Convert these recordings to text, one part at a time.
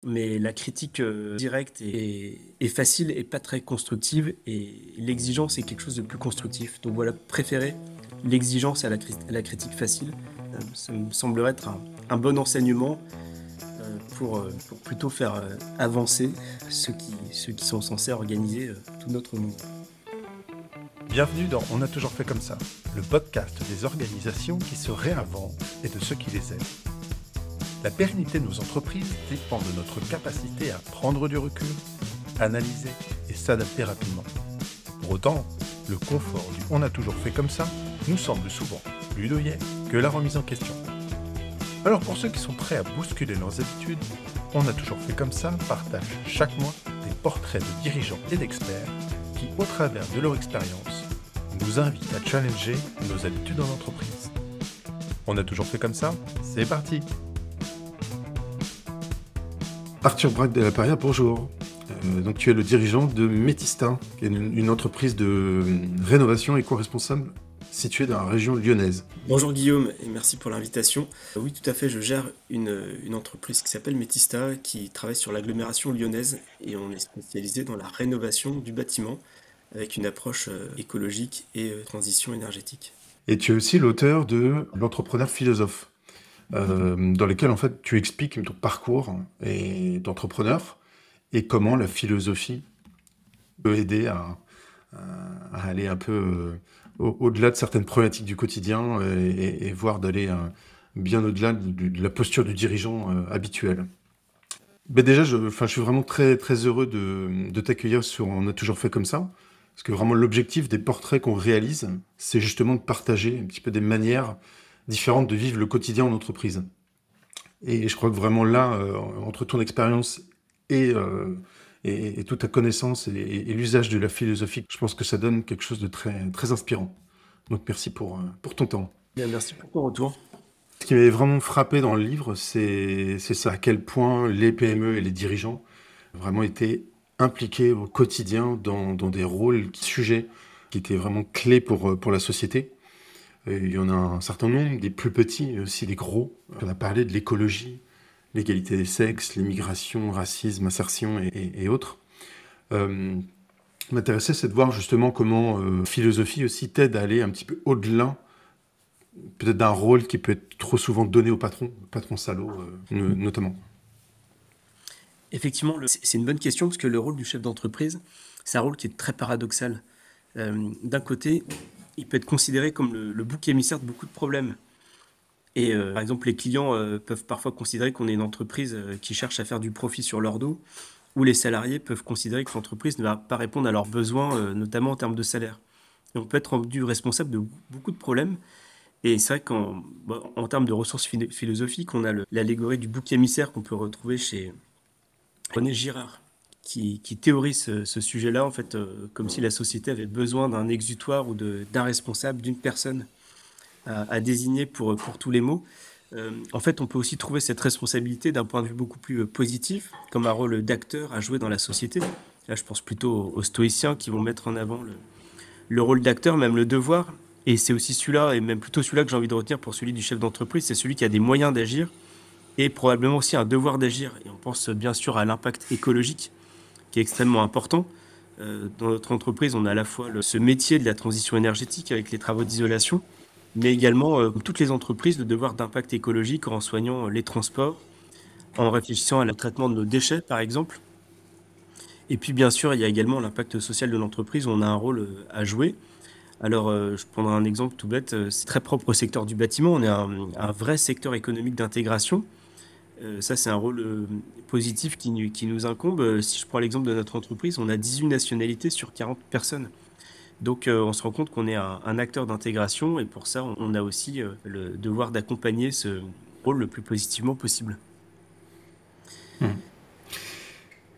Mais la critique directe est facile et pas très constructive, et l'exigence est quelque chose de plus constructif. Donc voilà, préférer l'exigence à la critique facile, ça me semblerait être un bon enseignement pour plutôt faire avancer ceux qui sont censés organiser tout notre monde. Bienvenue dans On a toujours fait comme ça, le podcast des organisations qui se réinventent et de ceux qui les aident. La pérennité de nos entreprises dépend de notre capacité à prendre du recul, analyser et s'adapter rapidement. Pour autant, le confort du On a toujours fait comme ça nous semble souvent plus douillet que la remise en question. Alors pour ceux qui sont prêts à bousculer leurs habitudes, On a toujours fait comme ça partage chaque mois des portraits de dirigeants et d'experts qui, au travers de leur expérience, nous invitent à challenger nos habitudes en entreprise. On a toujours fait comme ça, c'est parti! Arthur Braque de la Paria, bonjour. Donc tu es le dirigeant de Métista, qui est une entreprise de rénovation éco-responsable située dans la région lyonnaise. Bonjour Guillaume, et merci pour l'invitation. Oui, tout à fait, je gère une entreprise qui s'appelle Métista, qui travaille sur l'agglomération lyonnaise, et on est spécialisé dans la rénovation du bâtiment avec une approche écologique et transition énergétique. Et tu es aussi l'auteur de L'entrepreneur philosophe, dans lequel en fait tu expliques ton parcours d'entrepreneur et comment la philosophie peut aider à aller un peu au-delà de certaines problématiques du quotidien et voire d'aller bien au-delà de la posture du dirigeant habituel. Ben déjà, je suis vraiment très, très heureux de t'accueillir sur On a toujours fait comme ça, parce que vraiment l'objectif des portraits qu'on réalise, c'est justement de partager un petit peu des manières différentes de vivre le quotidien en entreprise. Et je crois que vraiment là, entre ton expérience et, euh, et toute ta connaissance et l'usage de la philosophie, je pense que ça donne quelque chose de très, très inspirant. Donc merci pour ton temps. Bien, merci pour ton retour. Ce qui m'avait vraiment frappé dans le livre, c'est ça, à quel point les PME et les dirigeants ont vraiment été impliqués au quotidien dans des rôles, sujets qui étaient vraiment clés pour la société. Et il y en a un certain nombre, des plus petits, mais aussi des gros. On a parlé de l'écologie, l'égalité des sexes, l'immigration, racisme, insertion et autres. M'intéressait, c'est de voir justement comment philosophie aussi t'aide à aller un petit peu au-delà, peut-être d'un rôle qui peut être trop souvent donné au patron salaud notamment. Effectivement, c'est une bonne question, parce que le rôle du chef d'entreprise, c'est un rôle qui est très paradoxal. D'un côté, il peut être considéré comme le bouc émissaire de beaucoup de problèmes. Et par exemple, les clients peuvent parfois considérer qu'on est une entreprise qui cherche à faire du profit sur leur dos, ou les salariés peuvent considérer que l'entreprise ne va pas répondre à leurs besoins, notamment en termes de salaire. Et on peut être rendu responsable de beaucoup de problèmes. Et c'est vrai en termes de ressources philosophiques, on a l'allégorie du bouc émissaire qu'on peut retrouver chez René Girard, qui théorise ce sujet-là, en fait, comme si la société avait besoin d'un exutoire ou d'un responsable, d'une personne à désigner pour tous les maux. En fait, on peut aussi trouver cette responsabilité d'un point de vue beaucoup plus positif, comme un rôle d'acteur à jouer dans la société. Là, je pense plutôt aux stoïciens qui vont mettre en avant le rôle d'acteur, même le devoir. Et c'est aussi celui-là, et même plutôt celui-là que j'ai envie de retenir pour celui du chef d'entreprise, c'est celui qui a des moyens d'agir et probablement aussi un devoir d'agir. Et on pense bien sûr à l'impact écologique, qui est extrêmement important. Dans notre entreprise, on a à la fois ce métier de la transition énergétique avec les travaux d'isolation, mais également, comme toutes les entreprises, le devoir d'impact écologique en soignant les transports, en réfléchissant à le traitement de nos déchets, par exemple. Et puis, bien sûr, il y a également l'impact social de l'entreprise, où on a un rôle à jouer. Alors, je prendrai un exemple tout bête, c'est très propre au secteur du bâtiment. On est un vrai secteur économique d'intégration. Ça, c'est un rôle positif qui nous incombe. Si je prends l'exemple de notre entreprise, on a 18 nationalités sur 40 personnes. Donc, on se rend compte qu'on est un acteur d'intégration, et pour ça, on a aussi le devoir d'accompagner ce rôle le plus positivement possible.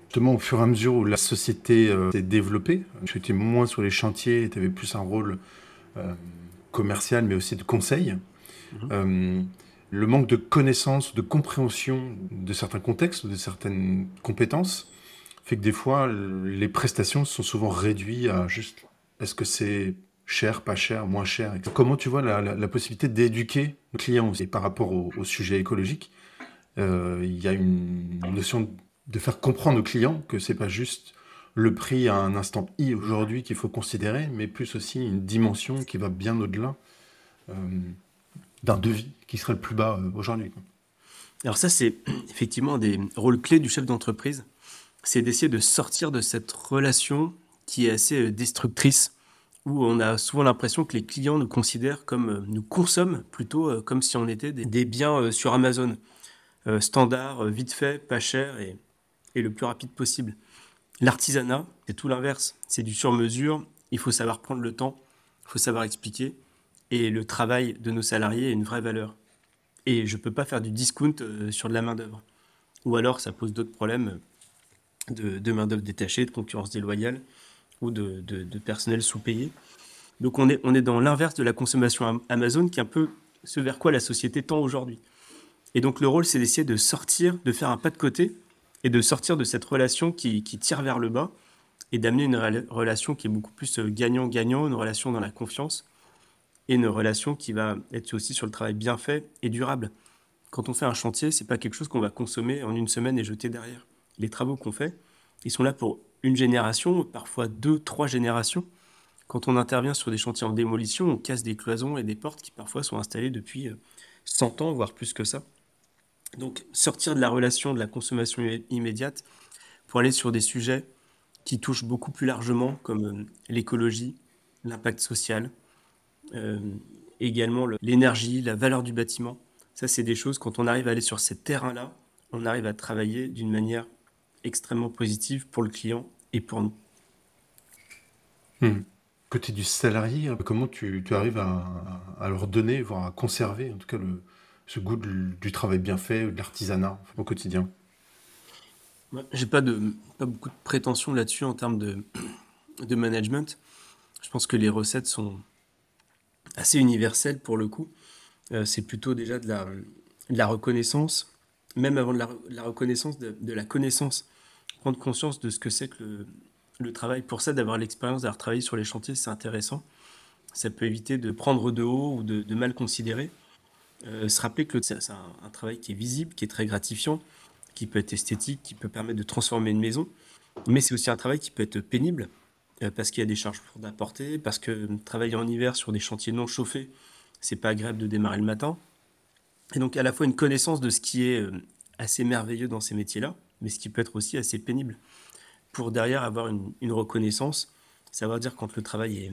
Justement, au fur et à mesure où la société s'est développée, tu étais moins sur les chantiers, tu avais plus un rôle commercial, mais aussi de conseil. Mhm. Le manque de connaissance, de compréhension de certains contextes, de certaines compétences, fait que des fois, les prestations sont souvent réduites à juste est-ce que c'est cher, pas cher, moins cher. Comment tu vois la possibilité d'éduquer le client aussi par rapport au sujet écologique? Il y a une notion de faire comprendre aux clients que c'est pas juste le prix à un instant I aujourd'hui qu'il faut considérer, mais plus aussi une dimension qui va bien au-delà euh, d'un devis qui serait le plus bas aujourd'hui, quoi. Alors ça, c'est effectivement un des rôles clés du chef d'entreprise, c'est d'essayer de sortir de cette relation qui est assez destructrice, où on a souvent l'impression que les clients nous considèrent comme, nous consomment plutôt comme si on était des biens sur Amazon, standard, vite fait, pas cher et le plus rapide possible. L'artisanat, c'est tout l'inverse, c'est du sur-mesure, il faut savoir prendre le temps, il faut savoir expliquer, et le travail de nos salariés a une vraie valeur. Et je ne peux pas faire du discount sur de la main-d'œuvre. Ou alors ça pose d'autres problèmes de main-d'œuvre détachée, de concurrence déloyale ou de personnel sous-payé. Donc on est dans l'inverse de la consommation Amazon, qui est un peu ce vers quoi la société tend aujourd'hui. Et donc le rôle, c'est d'essayer de sortir, de faire un pas de côté et de sortir de cette relation qui tire vers le bas et d'amener une relation qui est beaucoup plus gagnant-gagnant, une relation dans la confiance et une relation qui va être aussi sur le travail bien fait et durable. Quand on fait un chantier, c'est pas quelque chose qu'on va consommer en une semaine et jeter derrière. Les travaux qu'on fait, ils sont là pour une génération, parfois deux, trois générations. Quand on intervient sur des chantiers en démolition, on casse des cloisons et des portes qui parfois sont installées depuis 100 ans, voire plus que ça. Donc sortir de la relation de la consommation immédiate pour aller sur des sujets qui touchent beaucoup plus largement, comme l'écologie, l'impact social, euh, également l'énergie, la valeur du bâtiment. Ça, c'est des choses, quand on arrive à aller sur ces terrains-là, on arrive à travailler d'une manière extrêmement positive pour le client et pour nous. Hmm. Côté du salarié, comment tu arrives à leur donner, voire à conserver, en tout cas, ce goût du travail bien fait, de l'artisanat au quotidien? Ouais, j'ai pas beaucoup de prétention là-dessus en termes de management. Je pense que les recettes sont assez universelles pour le coup. C'est plutôt déjà de la reconnaissance, même avant de la reconnaissance, de la connaissance, prendre conscience de ce que c'est que le travail. Pour ça, d'avoir l'expérience, d'avoir travaillé sur les chantiers, c'est intéressant. Ça peut éviter de prendre de haut ou de mal considérer. Se rappeler que c'est un travail qui est visible, qui est très gratifiant, qui peut être esthétique, qui peut permettre de transformer une maison, mais c'est aussi un travail qui peut être pénible, parce qu'il y a des charges lourdes à porter, parce que travailler en hiver sur des chantiers non chauffés, c'est pas agréable de démarrer le matin. Et donc à la fois une connaissance de ce qui est assez merveilleux dans ces métiers-là, mais ce qui peut être aussi assez pénible, pour derrière avoir une reconnaissance, savoir dire quand le travail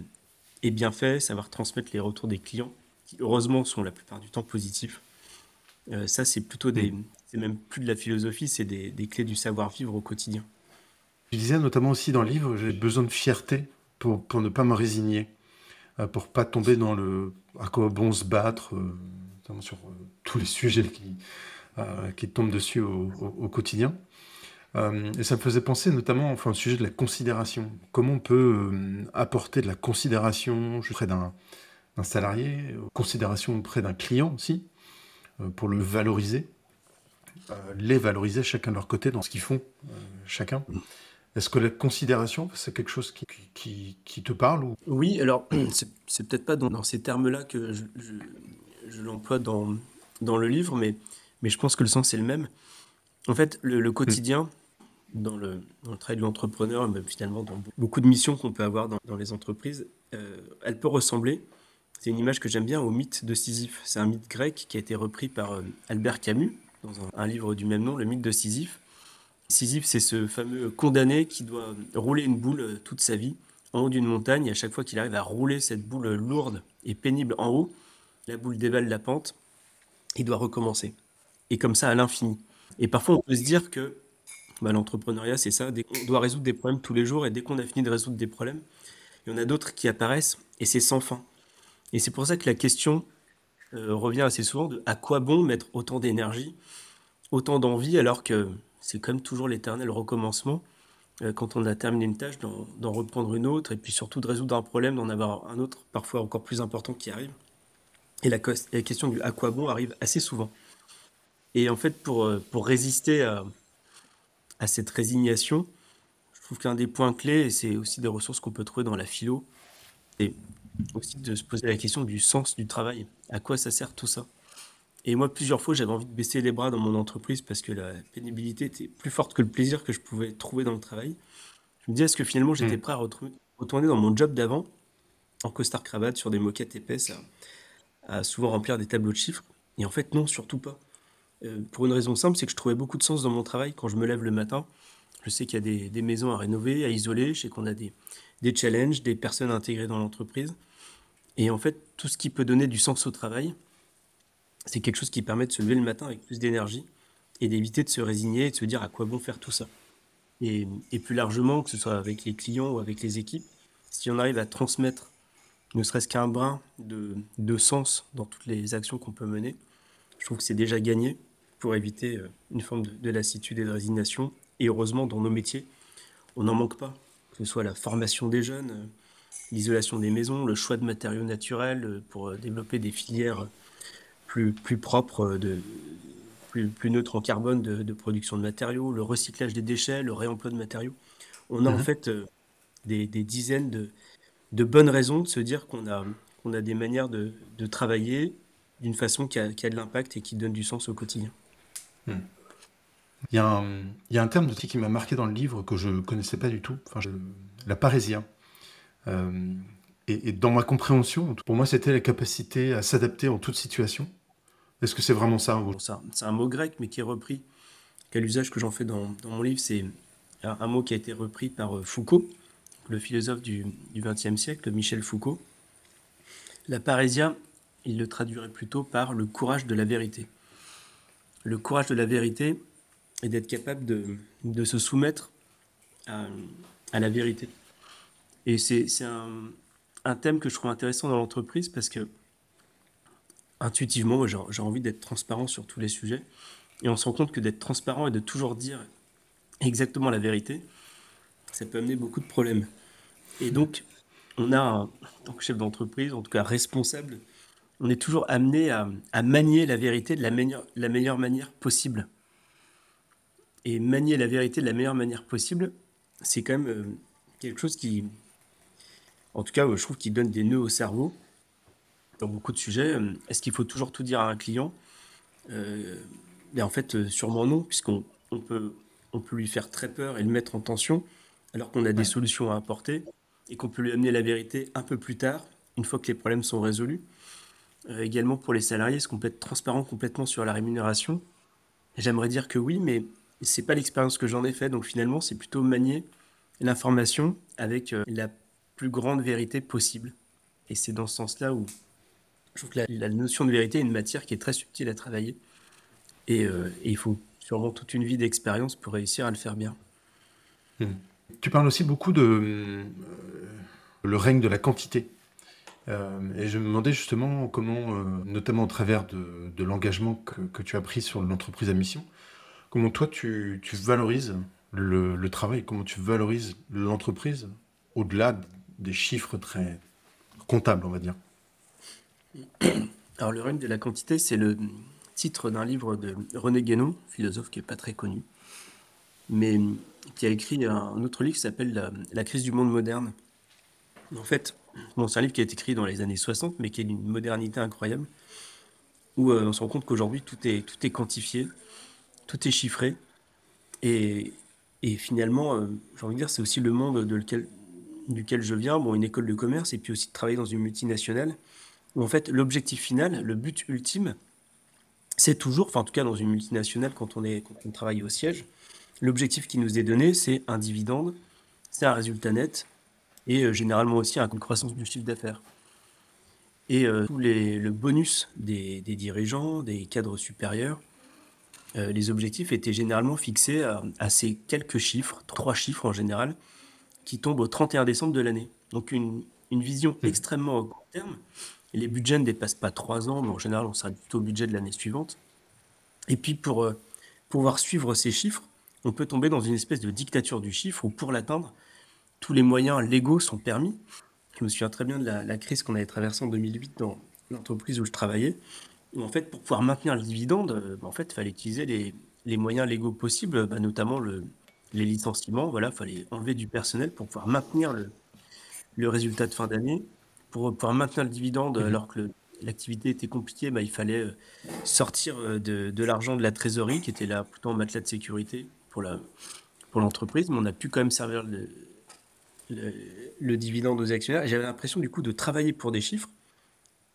est bien fait, savoir transmettre les retours des clients, qui heureusement sont la plupart du temps positifs. Ça, c'est plutôt Hmm. c'est même plus de la philosophie, c'est des clés du savoir-vivre au quotidien. Tu disais notamment aussi dans le livre, j'ai besoin de fierté pour ne pas me résigner, pour pas tomber dans le à quoi bon se battre, notamment sur tous les sujets qui tombent dessus au quotidien. Et ça me faisait penser notamment enfin, au sujet de la considération. Comment on peut apporter de la considération auprès d'un salarié, considération auprès d'un client aussi, pour le valoriser, les valoriser chacun de leur côté dans ce qu'ils font, chacun. Est-ce que la considération, c'est quelque chose qui te parle ou... Oui, alors c'est peut-être pas dans ces termes-là que je l'emploie dans le livre, mais je pense que le sens est le même. En fait, le Hmm. quotidien, dans le travail de l'entrepreneur, mais finalement dans beaucoup de missions qu'on peut avoir dans les entreprises, elle peut ressembler, c'est une image que j'aime bien, au mythe de Sisyphe. C'est un mythe grec qui a été repris par Albert Camus dans un livre du même nom, le mythe de Sisyphe. Sisyphe, c'est ce fameux condamné qui doit rouler une boule toute sa vie en haut d'une montagne. Et à chaque fois qu'il arrive à rouler cette boule lourde et pénible en haut, la boule dévale la pente, il doit recommencer. Et comme ça à l'infini. Et parfois, on peut se dire que l'entrepreneuriat, c'est ça. On doit résoudre des problèmes tous les jours. Et dès qu'on a fini de résoudre des problèmes, il y en a d'autres qui apparaissent et c'est sans fin. Et c'est pour ça que la question revient assez souvent de à quoi bon mettre autant d'énergie, autant d'envie, alors que c'est comme toujours l'éternel recommencement. Quand on a terminé une tâche, d'en reprendre une autre, et puis surtout de résoudre un problème, d'en avoir un autre, parfois encore plus important qui arrive. Et la question du à quoi bon arrive assez souvent. Et en fait, pour résister à cette résignation, je trouve qu'un des points clés, et c'est aussi des ressources qu'on peut trouver dans la philo, c'est aussi de se poser la question du sens du travail. À quoi ça sert tout ça? Et moi, plusieurs fois, j'avais envie de baisser les bras dans mon entreprise parce que la pénibilité était plus forte que le plaisir que je pouvais trouver dans le travail. Je me disais, est-ce que finalement, j'étais Hmm. prêt à retourner dans mon job d'avant, en costard-cravate, sur des moquettes épaisses, à souvent remplir des tableaux de chiffres? Et en fait, non, surtout pas. Pour une raison simple, c'est que je trouvais beaucoup de sens dans mon travail quand je me lève le matin. Je sais qu'il y a des maisons à rénover, à isoler. Je sais qu'on a des challenges, des personnes à intégrer dans l'entreprise. Et en fait, tout ce qui peut donner du sens au travail, c'est quelque chose qui permet de se lever le matin avec plus d'énergie et d'éviter de se résigner et de se dire à quoi bon faire tout ça. Et plus largement, que ce soit avec les clients ou avec les équipes, si on arrive à transmettre ne serait-ce qu'un brin de sens dans toutes les actions qu'on peut mener, je trouve que c'est déjà gagné pour éviter une forme de lassitude et de résignation. Et heureusement, dans nos métiers, on n'en manque pas. Que ce soit la formation des jeunes, l'isolation des maisons, le choix de matériaux naturels pour développer des filières plus propres, plus neutres en carbone de production de matériaux, le recyclage des déchets, le réemploi de matériaux. On a en Mhm. fait des dizaines de bonnes raisons de se dire qu'on a des manières de travailler d'une façon qui a de l'impact et qui donne du sens au quotidien. Hmm. Il y a un terme aussi qui m'a marqué dans le livre que je connaissais pas du tout, enfin, la parésia. Euh, et dans ma compréhension, pour moi, c'était la capacité à s'adapter en toute situation. Est-ce que c'est vraiment ça Bon, ça, c'est un mot grec, mais qui est repris, quel usage que j'en fais dans mon livre, c'est un mot qui a été repris par Foucault, le philosophe du XXe siècle, Michel Foucault. La parésia, il le traduirait plutôt par le courage de la vérité. Le courage de la vérité est d'être capable de se soumettre à, à la vérité. Et c'est un thème que je trouve intéressant dans l'entreprise parce que intuitivement, moi, j'ai envie d'être transparent sur tous les sujets. Et on se rend compte que d'être transparent et de toujours dire exactement la vérité, ça peut amener beaucoup de problèmes. Et donc, en tant que chef d'entreprise, en tout cas responsable, on est toujours amené à manier la vérité de la meilleure manière possible. Et manier la vérité de la meilleure manière possible, c'est quand même quelque chose qui, en tout cas, je trouve qui donne des nœuds au cerveau dans beaucoup de sujets. Est-ce qu'il faut toujours tout dire à un client? Euh, Mais en fait, sûrement non, puisqu'on peut lui faire très peur et le mettre en tension, alors qu'on a des Ouais. solutions à apporter et qu'on peut lui amener la vérité un peu plus tard, une fois que les problèmes sont résolus. Également pour les salariés, est-ce qu'on peut être transparent complètement sur la rémunération? J'aimerais dire que oui, mais c'est pas l'expérience que j'en ai fait, donc finalement, c'est plutôt manier l'information avec la plus grande vérité possible. Et c'est dans ce sens-là où je trouve que la notion de vérité est une matière qui est très subtile à travailler. Et il faut sûrement toute une vie d'expérience pour réussir à le faire bien. Hmm. Tu parles aussi beaucoup de le règne de la quantité. Et je me demandais justement comment, notamment au travers de l'engagement que tu as pris sur l'entreprise à mission, comment toi tu valorises le travail, comment tu valorises l'entreprise au-delà des chiffres très comptables, on va dire. Alors, le règne de la quantité, c'est le titre d'un livre de René Guénon, philosophe qui n'est pas très connu, mais qui a écrit un autre livre qui s'appelle La crise du monde moderne. En fait, bon, c'est un livre qui a été écrit dans les années 60, mais qui est d'une modernité incroyable, où on se rend compte qu'aujourd'hui, tout est quantifié, tout est chiffré, et, et finalement, j'ai envie de dire, c'est aussi le monde duquel je viens, bon, une école de commerce, et puis aussi de travailler dans une multinationale, où en fait, l'objectif final, le but ultime, c'est toujours, enfin en tout cas dans une multinationale, quand on travaille au siège, l'objectif qui nous est donné, c'est un dividende, c'est un résultat net, et généralement aussi une croissance du chiffre d'affaires. Et le bonus des dirigeants, des cadres supérieurs, les objectifs étaient généralement fixés à ces quelques chiffres, trois chiffres en général, qui tombent au 31 décembre de l'année. Donc une vision Hmm. extrêmement à court terme. Les budgets ne dépassent pas 3 ans, mais en général on s'arrête plutôt au budget de l'année suivante. Et puis pour pouvoir suivre ces chiffres, on peut tomber dans une espèce de dictature du chiffre où pour l'atteindre, tous les moyens légaux sont permis. Je me souviens très bien de la crise qu'on avait traversée en 2008 dans l'entreprise où je travaillais, où en fait pour pouvoir maintenir le dividende, en fait il fallait utiliser les moyens légaux possibles, notamment les licenciements. Voilà, il fallait enlever du personnel pour pouvoir maintenir le résultat de fin d'année, pour pouvoir maintenir le dividende Mhm. alors que l'activité était compliquée, il fallait sortir de l'argent de la trésorerie qui était là plutôt en matelas de sécurité pour l'entreprise, mais on a pu quand même servir le, le dividende aux actionnaires. Et j'avais l'impression du coup de travailler pour des chiffres,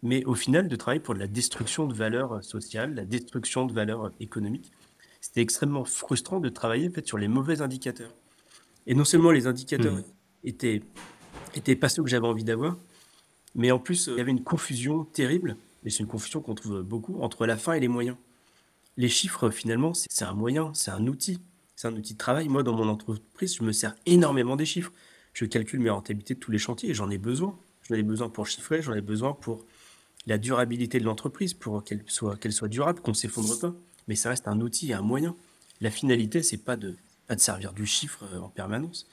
mais au final de travailler pour de la destruction de valeurs sociales, la destruction de valeurs économiques. C'était extrêmement frustrant de travailler en fait, sur les mauvais indicateurs. Et non seulement les indicateurs Mhm. étaient, étaient pas ceux que j'avais envie d'avoir, mais en plus il y avait une confusion terrible, et c'est une confusion qu'on trouve beaucoup, entre la fin et les moyens. Les chiffres, finalement, c'est un moyen, c'est un outil. C'est un outil de travail. Moi, dans mon entreprise, je me sers énormément des chiffres. Je calcule mes rentabilités de tous les chantiers et j'en ai besoin. J'en ai besoin pour chiffrer, j'en ai besoin pour la durabilité de l'entreprise, pour qu'elle soit durable, qu'on ne s'effondre pas. Mais ça reste un outil et un moyen. La finalité, c'est pas de servir du chiffre en permanence.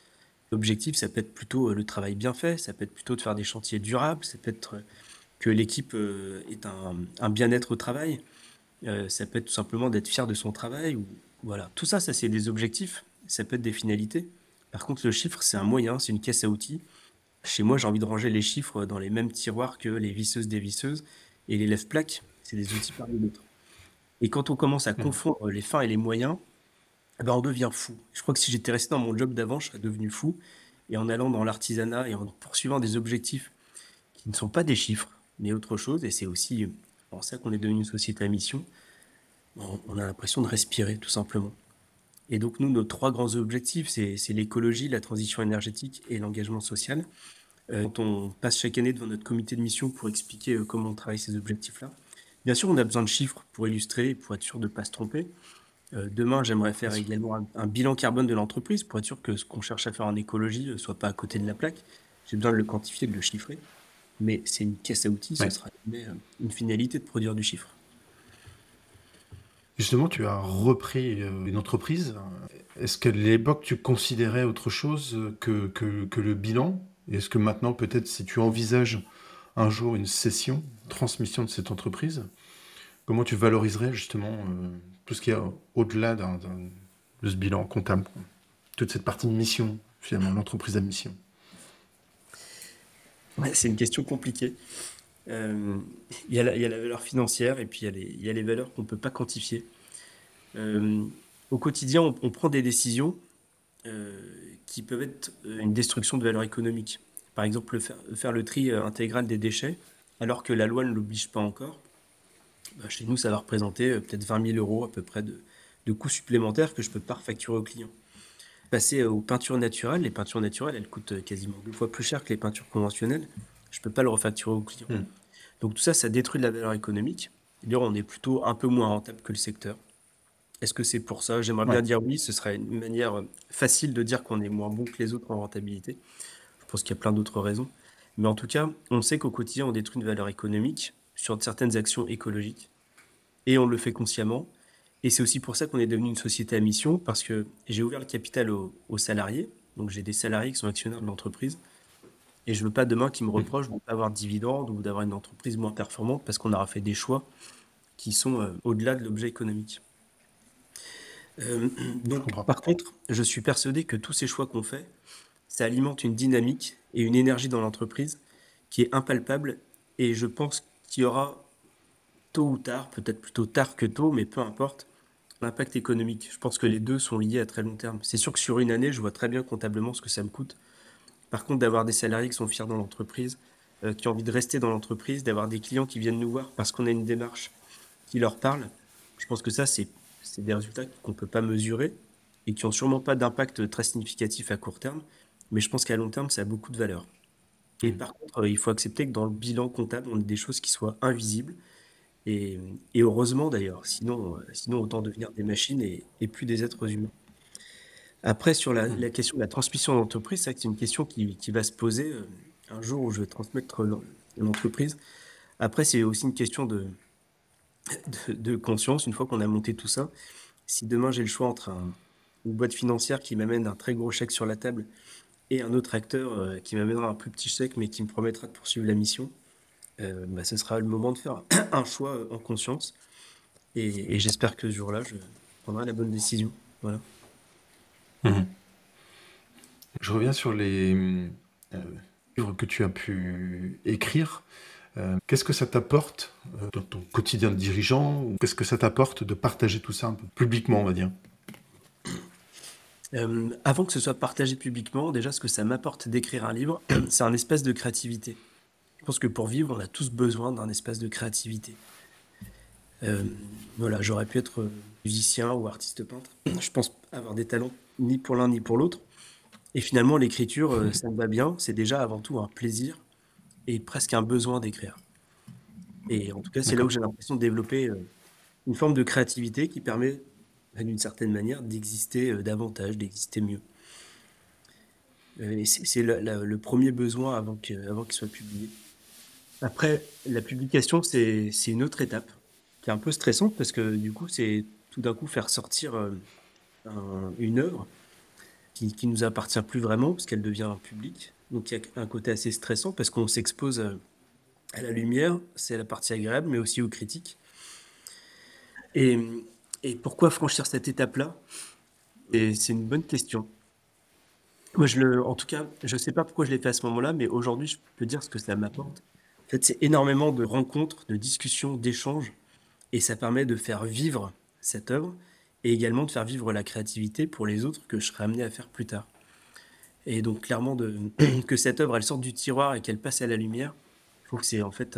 L'objectif, ça peut être plutôt le travail bien fait, ça peut être plutôt de faire des chantiers durables, ça peut être que l'équipe ait un bien-être au travail. Ça peut être tout simplement d'être fier de son travail. Ou, voilà. Tout ça, ça c'est des objectifs. Ça peut être des finalités. Par contre, le chiffre, c'est un moyen, c'est une caisse à outils. Chez moi, j'ai envie de ranger les chiffres dans les mêmes tiroirs que les visseuses dévisseuses et les lève-plaques. C'est des outils parmi d'autres. Et quand on commence à Mhm. confondre les fins et les moyens, on devient fou. Je crois que si j'étais resté dans mon job d'avant, je serais devenu fou. Et en allant dans l'artisanat et en poursuivant des objectifs qui ne sont pas des chiffres, mais autre chose, et c'est aussi pour ça qu'on est devenu une société à mission, on a l'impression de respirer, tout simplement. Et donc, nous, nos trois grands objectifs, c'est l'écologie, la transition énergétique et l'engagement social. Quand on passe chaque année devant notre comité de mission pour expliquer comment on travaille ces objectifs-là, bien sûr, on a besoin de chiffres pour illustrer, pour être sûr de ne pas se tromper. Demain, j'aimerais Bien faire sûr. également un bilan carbone de l'entreprise pour être sûr que ce qu'on cherche à faire en écologie ne soit pas à côté de la plaque. J'ai besoin de le quantifier, de le chiffrer. Mais c'est une caisse à outils, ce Ouais. sera jamais une finalité de produire du chiffre. Justement, tu as repris une entreprise. Est-ce qu'à l'époque, tu considérais autre chose que le bilan? Est-ce que maintenant, peut-être, si tu envisages un jour une cession, transmission de cette entreprise, comment tu valoriserais justement tout ce qu'il y a au-delà de ce bilan comptable, quoi. Toute cette partie de mission, finalement, l'entreprise à mission. Ouais, c'est une question compliquée. Euh, il y a la valeur financière et puis il y a les valeurs qu'on ne peut pas quantifier. Euh, Au quotidien, on prend des décisions euh, qui peuvent être une destruction de valeur économique. Par exemple, faire le tri intégral des déchets, alors que la loi ne l'oblige pas encore. Chez nous, ça va représenter peut-être 20 000 euros à peu près de coûts supplémentaires que je ne peux pas refacturer au client. Passer aux peintures naturelles, les peintures naturelles, elles coûtent quasiment 2 fois plus cher que les peintures conventionnelles. Je ne peux pas le refacturer au client. Hmm. Donc tout ça, ça détruit de la valeur économique. D'ailleurs, on est plutôt un peu moins rentable que le secteur. Est-ce que c'est pour ça? J'aimerais bien Ouais. dire oui, ce serait une manière facile de dire qu'on est moins bon que les autres en rentabilité. Je pense qu'il y a plein d'autres raisons. Mais en tout cas, on sait qu'au quotidien, on détruit une valeur économique sur certaines actions écologiques. Et on le fait consciemment. Et c'est aussi pour ça qu'on est devenu une société à mission, parce que j'ai ouvert le capital aux salariés. Donc j'ai des salariés qui sont actionnaires de l'entreprise. Et je veux pas demain qu'ils me Hmm. reprochent de ne pas avoir de dividendes ou d'avoir une entreprise moins performante parce qu'on aura fait des choix qui sont au-delà de l'objet économique. Euh, Je donc, comprends. par contre, je suis persuadé que tous ces choix qu'on fait, ça alimente une dynamique et une énergie dans l'entreprise qui est impalpable. Et je pense qu'il y aura tôt ou tard, peut-être plutôt tard que tôt, mais peu importe, l'impact économique. Je pense que les deux sont liés à très long terme. C'est sûr que sur une année, je vois très bien comptablement ce que ça me coûte. Par contre, d'avoir des salariés qui sont fiers dans l'entreprise, qui ont envie de rester dans l'entreprise, d'avoir des clients qui viennent nous voir parce qu'on a une démarche qui leur parle, je pense que ça, c'est des résultats qu'on ne peut pas mesurer et qui n'ont sûrement pas d'impact très significatif à court terme, mais je pense qu'à long terme, ça a beaucoup de valeur. Et Hmm. par contre, il faut accepter que dans le bilan comptable, on ait des choses qui soient invisibles, et, et heureusement d'ailleurs, sinon autant devenir des machines et plus des êtres humains. Après, sur la, Hmm. la question de la transmission d'entreprise, c'est vrai que c'est une question qui va se poser un jour où je vais transmettre l'entreprise. Après, c'est aussi une question de conscience, une fois qu'on a monté tout ça. Si demain j'ai le choix entre une boîte financière qui m'amène un très gros chèque sur la table et un autre acteur qui m'amènera un plus petit chèque mais qui me promettra de poursuivre la mission, ce sera le moment de faire un choix en conscience. Et j'espère que ce jour-là, je prendrai la bonne décision. Voilà. Mhm. Je reviens sur les livres que tu as pu écrire. Qu'est-ce que ça t'apporte dans ton quotidien de dirigeant? Ou qu'est-ce que ça t'apporte de partager tout ça un peu publiquement, on va dire? Avant que ce soit partagé publiquement, déjà, ce que ça m'apporte d'écrire un livre, c'est un espace de créativité. Je pense que pour vivre, on a tous besoin d'un espace de créativité. Euh, voilà, j'aurais pu être musicien ou artiste peintre. Je pense avoir des talents ni pour l'un ni pour l'autre. Et finalement, l'écriture, ça me va bien. C'est déjà avant tout un plaisir et presque un besoin d'écrire. Et en tout cas, c'est là où D'accord. j'ai l'impression de développer une forme de créativité qui permet, d'une certaine manière, d'exister davantage, d'exister mieux. Et c'est le premier besoin avant qu'il soit publié. Après, la publication, c'est une autre étape qui est un peu stressante parce que du coup, c'est tout d'un coup faire sortir une œuvre qui nous appartient plus vraiment parce qu'elle devient publique. Donc il y a un côté assez stressant parce qu'on s'expose à la lumière, c'est la partie agréable, mais aussi aux critiques. Et, et pourquoi franchir cette étape-là? Et c'est une bonne question. Moi, en tout cas, je ne sais pas pourquoi je l'ai fait à ce moment-là, mais aujourd'hui, je peux dire ce que ça m'apporte. En fait, c'est énormément de rencontres, de discussions, d'échanges, et ça permet de faire vivre cette œuvre et également de faire vivre la créativité pour les autres que je serai amené à faire plus tard. Et donc, clairement, que cette œuvre, elle sorte du tiroir et qu'elle passe à la lumière, je trouve que c'est en fait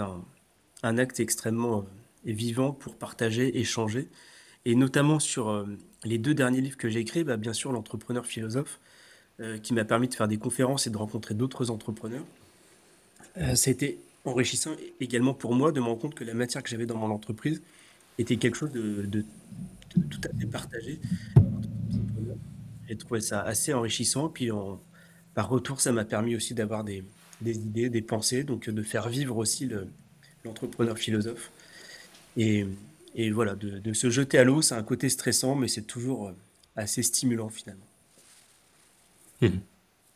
un acte extrêmement vivant pour partager, échanger. Et notamment sur les deux derniers livres que j'ai écrits, bah, bien sûr, L'entrepreneur philosophe, qui m'a permis de faire des conférences et de rencontrer d'autres entrepreneurs. Ça a été enrichissant également pour moi de me rendre compte que la matière que j'avais dans mon entreprise était quelque chose de tout à fait partagé par d'autres entrepreneurs. J'ai trouvé ça assez enrichissant. Puis par retour, ça m'a permis aussi d'avoir des idées, des pensées, donc de faire vivre aussi l'entrepreneur philosophe. Et, et voilà, de se jeter à l'eau, c'est un côté stressant, mais c'est toujours assez stimulant finalement. Mhm.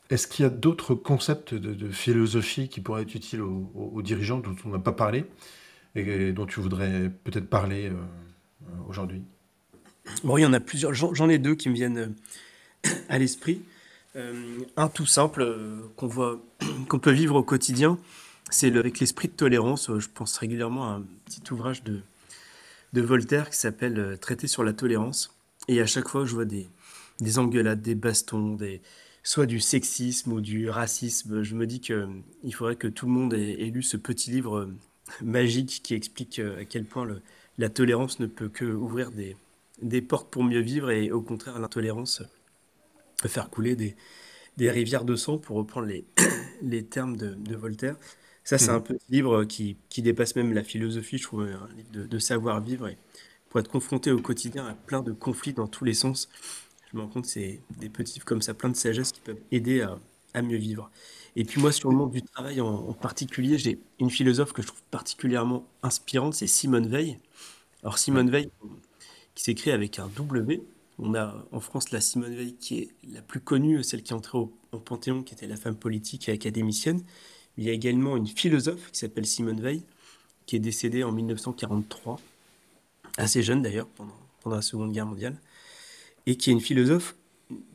Est-ce qu'il y a d'autres concepts de philosophie qui pourraient être utiles aux dirigeants dont on n'a pas parlé et dont tu voudrais peut-être parler aujourd'hui? Bon, il y en a plusieurs, j'en ai deux qui me viennent à l'esprit. Un tout simple qu'on voit, qu'on peut vivre au quotidien, c'est avec l'esprit de tolérance. Je pense régulièrement à un petit ouvrage de Voltaire qui s'appelle Traité sur la tolérance. Et à chaque fois, je vois des engueulades, des bastons, soit du sexisme ou du racisme. Je me dis qu'il faudrait que tout le monde ait lu ce petit livre magique qui explique à quel point la tolérance ne peut que ouvrir des portes pour mieux vivre et au contraire, l'intolérance peut faire couler des rivières de sang, pour reprendre les termes de Voltaire. Ça, c'est un Mhm. petit livre qui dépasse même la philosophie, je trouve, un livre de savoir-vivre. Et pour être confronté au quotidien à plein de conflits dans tous les sens, je me rends compte que c'est des petits livres comme ça, plein de sagesse qui peuvent aider à mieux vivre. Et puis moi, sur le monde du travail en particulier, j'ai une philosophe que je trouve particulièrement inspirante, c'est Simone Veil. Alors Ouais. Simone Veil, qui s'écrit avec un W. On a en France la Simone Veil qui est la plus connue, celle qui est entrée au Panthéon, qui était la femme politique et académicienne. Il y a également une philosophe qui s'appelle Simone Veil, qui est décédée en 1943, assez jeune d'ailleurs, pendant la Seconde Guerre mondiale, et qui est une philosophe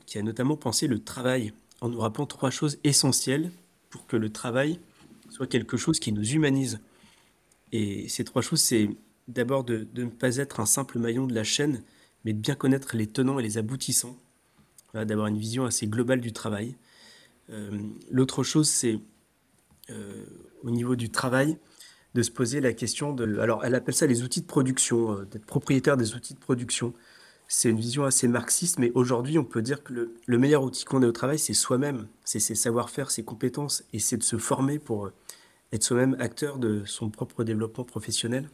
qui a notamment pensé le travail, en nous rappelant trois choses essentielles pour que le travail soit quelque chose qui nous humanise. Et ces trois choses, c'est d'abord de ne pas être un simple maillon de la chaîne, mais de bien connaître les tenants et les aboutissants, voilà, d'avoir une vision assez globale du travail. L'autre chose, c'est au niveau du travail, de se poser la question de... Alors, elle appelle ça les outils de production, d'être propriétaire des outils de production. C'est une vision assez marxiste, mais aujourd'hui, on peut dire que le meilleur outil qu'on ait au travail, c'est soi-même, c'est ses savoir-faire, ses compétences, et c'est de se former pour être soi-même acteur de son propre développement professionnel.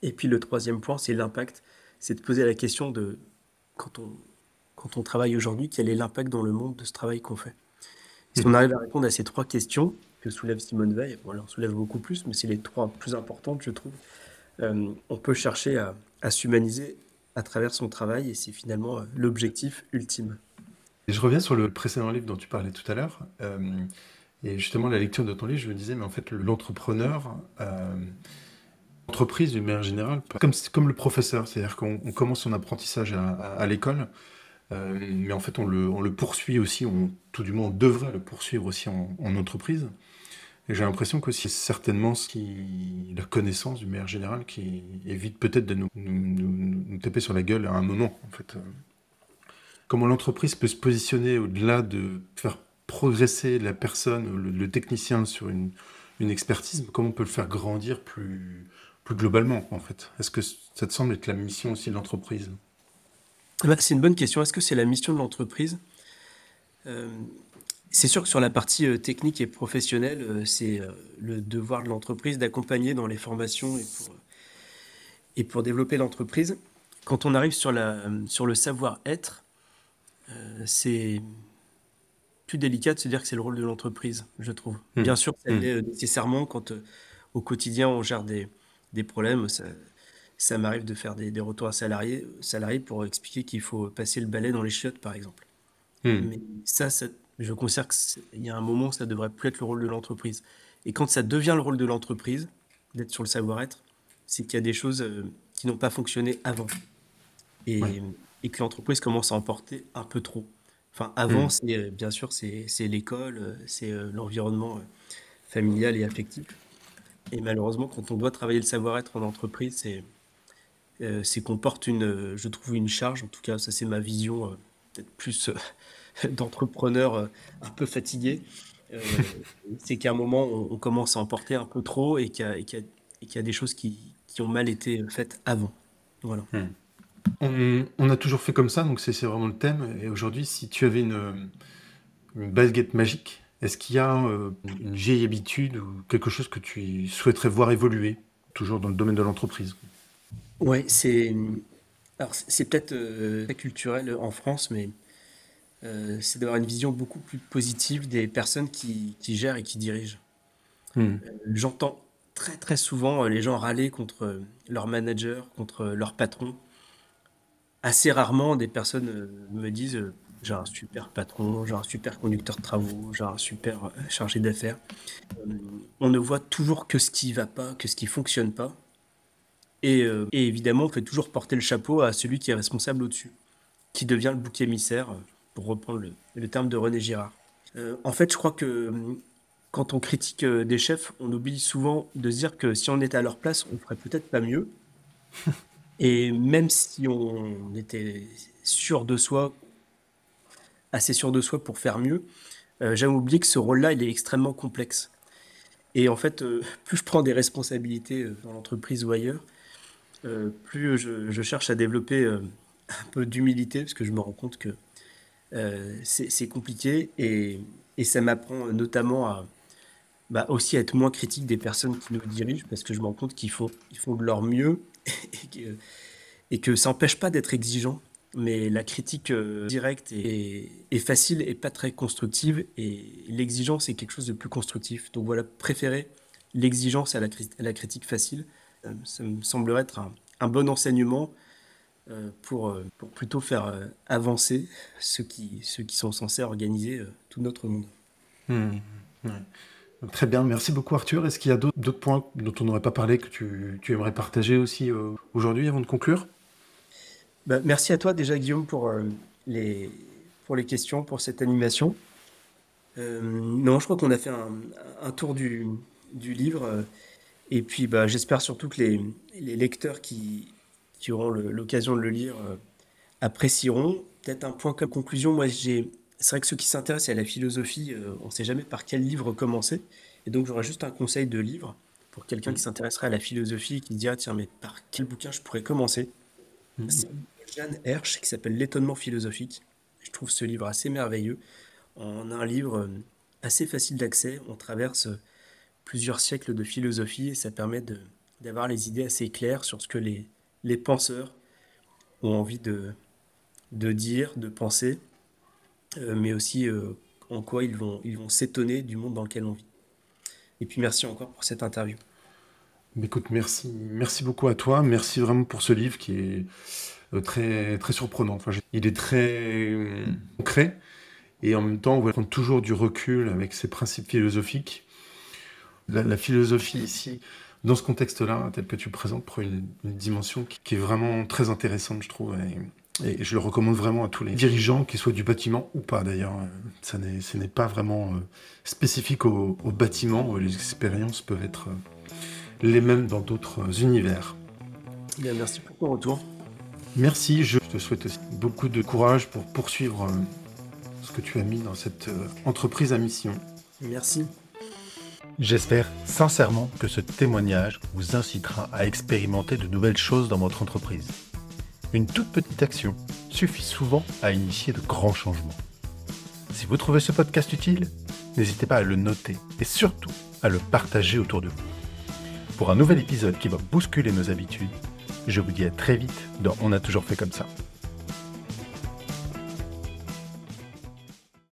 Et puis le troisième point, c'est l'impact. C'est de poser la question de, quand on, quand on travaille aujourd'hui, quel est l'impact dans le monde de ce travail qu'on fait. Si on Mhm. arrive à répondre à ces trois questions que soulève Simone Veil, bon, elle en soulève beaucoup plus, mais c'est les trois plus importantes, je trouve, on peut chercher à s'humaniser à travers son travail et c'est finalement l'objectif ultime. Et je reviens sur le précédent livre dont tu parlais tout à l'heure. Et justement, la lecture de ton livre, je me disais, mais en fait, l'entrepreneur, l'entreprise d'une manière générale, comme le professeur, c'est-à-dire qu'on commence son apprentissage à l'école, mais en fait, on le poursuit aussi, tout du moins, on devrait le poursuivre aussi en entreprise. Et j'ai l'impression que c'est certainement la connaissance du meilleur général qui évite peut-être de nous taper sur la gueule à un moment, en fait. Comment l'entreprise peut se positionner au-delà de faire progresser la personne, le technicien sur une expertise, comment on peut le faire grandir plus globalement, en fait? Est-ce que ça te semble être la mission aussi de l'entreprise? C'est une bonne question. Est-ce que c'est la mission de l'entreprise? Euh, c'est sûr que sur la partie technique et professionnelle, c'est le devoir de l'entreprise d'accompagner dans les formations et pour développer l'entreprise. Quand on arrive sur le savoir-être, c'est plus délicat de se dire que c'est le rôle de l'entreprise, je trouve. Bien sûr, ça l'est nécessairement quand au quotidien on gère des problèmes. Ça m'arrive de faire des retours à salariés pour expliquer qu'il faut passer le balai dans les chiottes, par exemple. Mais je considère qu'il y a un moment où ça devrait plus être le rôle de l'entreprise. Et quand ça devient le rôle de l'entreprise, d'être sur le savoir-être, c'est qu'il y a des choses qui n'ont pas fonctionné avant. Et, Ouais. et que l'entreprise commence à emporter un peu trop. Enfin, avant, bien sûr, c'est l'école, c'est l'environnement familial et affectif. Et malheureusement, quand on doit travailler le savoir-être en entreprise, c'est qu'on porte je trouve, une charge. En tout cas, ça, c'est ma vision, peut-être plus d'entrepreneur un peu fatigué. Euh, c'est qu'à un moment, on commence à en porter un peu trop et qu'il y a des choses qui ont mal été faites avant. Voilà. On a toujours fait comme ça, donc c'est vraiment le thème. Et aujourd'hui, si tu avais une baguette magique, est-ce qu'il y a une vieille habitude ou quelque chose que tu souhaiterais voir évoluer, toujours dans le domaine de l'entreprise? Ouais, alors c'est peut-être très culturel en France, mais c'est d'avoir une vision beaucoup plus positive des personnes qui gèrent et qui dirigent. Hmm. J'entends très très souvent les gens râler contre leur manager, contre leur patron. Assez rarement, des personnes me disent j'ai un super patron, j'ai un super conducteur de travaux, j'ai un super chargé d'affaires. On ne voit toujours que ce qui va pas, que ce qui fonctionne pas. Et évidemment, on fait toujours porter le chapeau à celui qui est responsable au-dessus, qui devient le bouc émissaire, pour reprendre le terme de René Girard. En fait, je crois que quand on critique des chefs, on oublie souvent de se dire que si on était à leur place, on ferait peut-être pas mieux. Et même si on était sûr de soi, assez sûr de soi pour faire mieux, j'aime oublier que ce rôle-là, il est extrêmement complexe. Et en fait, plus je prends des responsabilités dans l'entreprise ou ailleurs, plus je cherche à développer un peu d'humilité, parce que je me rends compte que c'est compliqué et ça m'apprend notamment aussi à être moins critique des personnes qui nous dirigent, parce que je me rends compte ils font de leur mieux et que ça n'empêche pas d'être exigeant, mais la critique directe est facile et pas très constructive, et l'exigence est quelque chose de plus constructif. Donc voilà, préférer l'exigence à la critique facile, ça me semblerait être un bon enseignement pour plutôt faire avancer ceux qui sont censés organiser tout notre monde. Hmm. Ouais. Très bien, merci beaucoup Arthur. Est-ce qu'il y a d'autres points dont on n'aurait pas parlé que tu aimerais partager aussi aujourd'hui avant de conclure? Merci à toi déjà Guillaume les, pour les questions, pour cette animation. Non, je crois qu'on a fait un tour du livre et puis j'espère surtout que les lecteurs qui auront l'occasion de le lire apprécieront. Peut-être un point comme conclusion, c'est vrai que ceux qui s'intéressent à la philosophie, on ne sait jamais par quel livre commencer. Et donc j'aurais juste un conseil de livre pour quelqu'un qui s'intéresserait à la philosophie et qui se dit, ah tiens, mais par quel bouquin je pourrais commencer? C'est Jeanne Hersch qui s'appelle L'étonnement philosophique. Je trouve ce livre assez merveilleux. On a un livre assez facile d'accès. On traverse plusieurs siècles de philosophie et ça permet d'avoir les idées assez claires sur ce que les penseurs ont envie de dire, de penser, mais aussi en quoi ils vont s'étonner du monde dans lequel on vit. Et puis merci encore pour cette interview. Mais écoute, merci beaucoup à toi. Merci vraiment pour ce livre qui est très, très surprenant. Enfin, il est très concret et en même temps, on va prendre toujours du recul avec ses principes philosophiques. La philosophie ici, dans ce contexte-là, tel que tu le présentes, prend une dimension qui est vraiment très intéressante, je trouve. Et je le recommande vraiment à tous les dirigeants, qu'ils soient du bâtiment ou pas d'ailleurs. Ce n'est pas vraiment spécifique au bâtiment. Les expériences peuvent être les mêmes dans d'autres univers. Bien, merci pour ton retour. Merci, je te souhaite aussi beaucoup de courage pour poursuivre ce que tu as mis dans cette entreprise à mission. Merci. J'espère sincèrement que ce témoignage vous incitera à expérimenter de nouvelles choses dans votre entreprise. Une toute petite action suffit souvent à initier de grands changements. Si vous trouvez ce podcast utile, n'hésitez pas à le noter et surtout à le partager autour de vous. Pour un nouvel épisode qui va bousculer nos habitudes, je vous dis à très vite dans On a toujours fait comme ça.